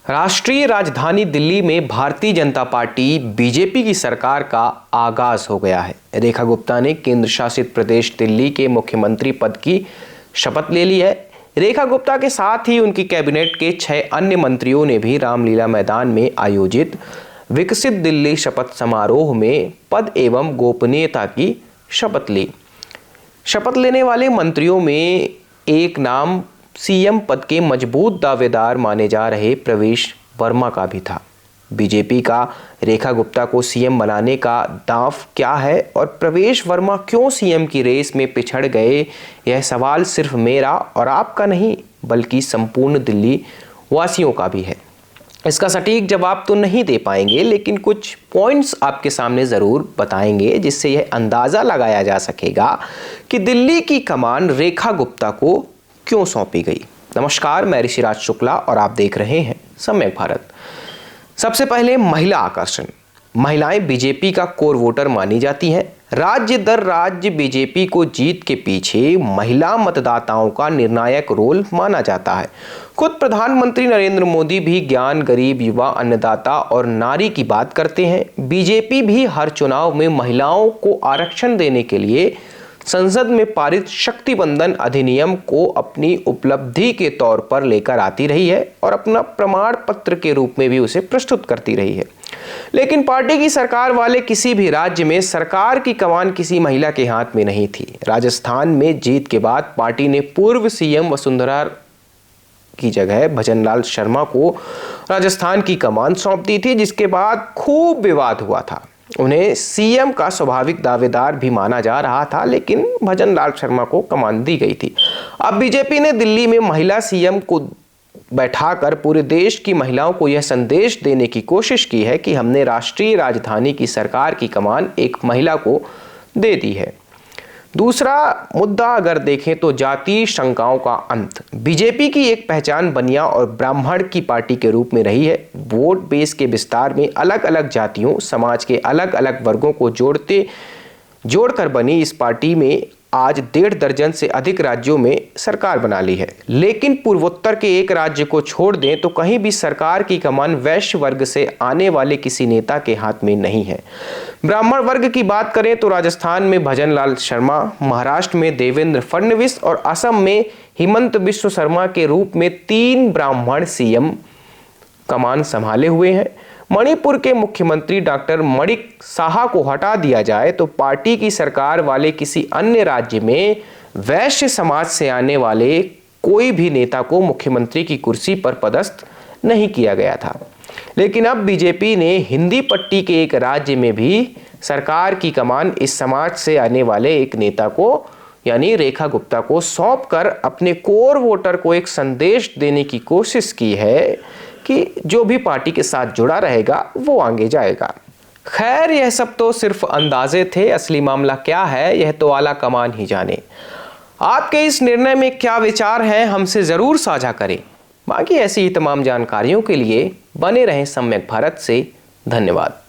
राष्ट्रीय राजधानी दिल्ली में भारतीय जनता पार्टी बीजेपी की सरकार का आगाज हो गया है। रेखा गुप्ता ने केंद्र शासित प्रदेश दिल्ली के मुख्यमंत्री पद की शपथ ले ली है। रेखा गुप्ता के साथ ही उनकी कैबिनेट के 6 अन्य मंत्रियों ने भी रामलीला मैदान में आयोजित विकसित दिल्ली शपथ समारोह में पद एवं गोपनीयता की शपथ ली। शपथ लेने वाले मंत्रियों में एक नाम सीएम पद के मजबूत दावेदार माने जा रहे प्रवेश वर्मा का भी था। बीजेपी का रेखा गुप्ता को सीएम बनाने का दांव क्या है और प्रवेश वर्मा क्यों सीएम की रेस में पिछड़ गए, यह सवाल सिर्फ मेरा और आपका नहीं बल्कि संपूर्ण दिल्ली वासियों का भी है। इसका सटीक जवाब तो नहीं दे पाएंगे, लेकिन कुछ पॉइंट्स आपके सामने ज़रूर बताएंगे जिससे यह अंदाज़ा लगाया जा सकेगा कि दिल्ली की कमान रेखा गुप्ता को क्यों सौंपी गई। नमस्कार, मैं ऋषिराज शुक्ला और आप देख रहे हैं सम्यक भारत। सबसे पहले महिला आकर्षण। महिलाएं बीजेपी का कोर वोटर मानी जाती हैं। राज्य दर राज्य बीजेपी को जीत के पीछे महिला मतदाताओं का निर्णायक रोल माना जाता है। खुद प्रधानमंत्री नरेंद्र मोदी भी ज्ञान, गरीब, युवा, अन्नदाता और नारी की बात करते हैं। बीजेपी भी हर चुनाव में महिलाओं को आरक्षण देने के लिए संसद में पारित शक्ति बंधन अधिनियम को अपनी उपलब्धि के तौर पर लेकर आती रही है और अपना प्रमाण पत्र के रूप में भी उसे प्रस्तुत करती रही है। लेकिन पार्टी की सरकार वाले किसी भी राज्य में सरकार की कमान किसी महिला के हाथ में नहीं थी। राजस्थान में जीत के बाद पार्टी ने पूर्व सीएम वसुंधरा की जगह भजनलाल शर्मा को राजस्थान की कमान सौंप दी थी, जिसके बाद खूब विवाद हुआ था। उन्हें सीएम का स्वाभाविक दावेदार भी माना जा रहा था, लेकिन भजनलाल शर्मा को कमान दी गई थी। अब बीजेपी ने दिल्ली में महिला सीएम को बैठाकर पूरे देश की महिलाओं को यह संदेश देने की कोशिश की है कि हमने राष्ट्रीय राजधानी की सरकार की कमान एक महिला को दे दी है। दूसरा मुद्दा अगर देखें तो जातीय शंकाओं का अंत। बीजेपी की एक पहचान बनिया और ब्राह्मण की पार्टी के रूप में रही है। वोट बेस के विस्तार में अलग अलग जातियों, समाज के अलग अलग वर्गों को जोड़कर बनी इस पार्टी में आज 1.5 दर्जन से अधिक राज्यों में सरकार बना ली है। लेकिन पूर्वोत्तर के एक राज्य को छोड़ दें तो कहीं भी सरकार की कमान वैश्य वर्ग से आने वाले किसी नेता के हाथ में नहीं है। ब्राह्मण वर्ग की बात करें तो राजस्थान में भजनलाल शर्मा, महाराष्ट्र में देवेंद्र फडणवीस और असम में हिमंत बिश्व शर्मा के रूप में 3 ब्राह्मण सीएम कमान संभाले हुए हैं। मणिपुर के मुख्यमंत्री डॉक्टर मणिक साहा को हटा दिया जाए तो पार्टी की सरकार वाले किसी अन्य राज्य में वैश्य समाज से आने वाले कोई भी नेता को मुख्यमंत्री की कुर्सी पर पदस्थ नहीं किया गया था। लेकिन अब बीजेपी ने हिंदी पट्टी के एक राज्य में भी सरकार की कमान इस समाज से आने वाले एक नेता को यानी रेखा गुप्ता को सौंपकर अपने कोर वोटर को एक संदेश देने की कोशिश की है कि जो भी पार्टी के साथ जुड़ा रहेगा वो आगे जाएगा। खैर, यह सब तो सिर्फ अंदाजे थे, असली मामला क्या है यह तो आला कमान ही जाने। आपके इस निर्णय में क्या विचार है हमसे जरूर साझा करें। बाकी ऐसी ही तमाम जानकारियों के लिए बने रहें सम्यक भारत से। धन्यवाद।